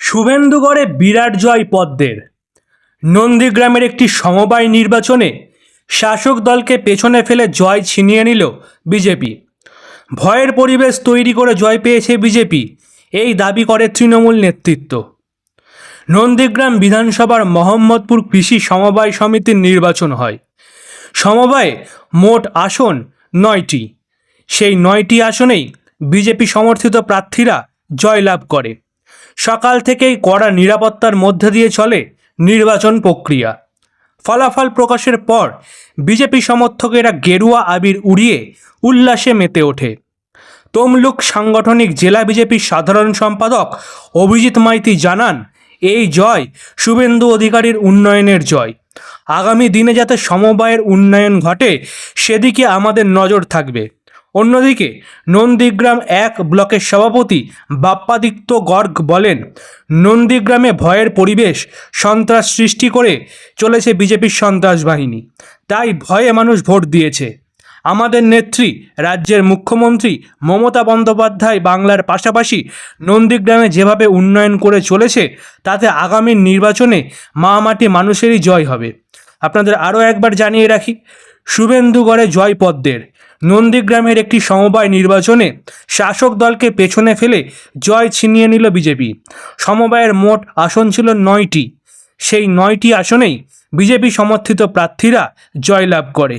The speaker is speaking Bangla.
শুভেন্দুগড়ে বিরাট জয় পদ্মের। নন্দীগ্রামের একটি সমবায় নির্বাচনে শাসক দলকে পেছনে ফেলে জয় ছিনিয়ে নিল বিজেপি। ভয়ের পরিবেশ তৈরি করে জয় পেয়েছে বিজেপি, এই দাবি করে তৃণমূল নেতৃত্ব। নন্দীগ্রাম বিধানসভার মোহাম্মদপুর কৃষি সমবায় সমিতির নির্বাচন হয়। সমবায়ে মোট আসন 9টি। সেই 9টি আসনেই বিজেপি সমর্থিত প্রার্থীরা জয়লাভ করে। সকাল থেকেই কড়া নিরাপত্তার মধ্যে দিয়ে চলে নির্বাচন প্রক্রিয়া। ফলাফল প্রকাশের পর বিজেপি সমর্থকেরা গেরুয়া আবির উড়িয়ে উল্লাসে মেতে ওঠে। তমলুক সাংগঠনিক জেলা বিজেপির সাধারণ সম্পাদক অভিজিৎ মাইতি জানান, এই জয় শুভেন্দু অধিকারীর উন্নয়নের জয়। আগামী দিনে যাতে সমবায়ের উন্নয়ন ঘটে সেদিকে আমাদের নজর থাকবে। অন্যদিকে নন্দীগ্রাম 1 ব্লকের সভাপতি বাপ্পাদিত্য গর্গ বলেন, নন্দীগ্রামে ভয়ের পরিবেশ সন্ত্রাস সৃষ্টি করে চলেছে বিজেপির সন্ত্রাস বাহিনী, তাই ভয়ে মানুষ ভোট দিয়েছে। আমাদের নেত্রী রাজ্যের মুখ্যমন্ত্রী মমতা বন্দ্যোপাধ্যায় বাংলার পাশাপাশি নন্দীগ্রামে যেভাবে উন্নয়ন করে চলেছে তাতে আগামী নির্বাচনে মাটি মানুষেরই জয় হবে। আপনাদের আরও একবার জানিয়ে রাখি, শুভেন্দুগড়ে জয় পদ্মের। নন্দীগ্রামের একটি সমবায় নির্বাচনে শাসক দলকে পেছনে ফেলে জয় ছিনিয়ে নিল বিজেপি। সমবায়ের মোট আসন ছিল 9টি। সেই 9টি আসনেই বিজেপি সমর্থিত প্রার্থীরা জয়লাভ করে।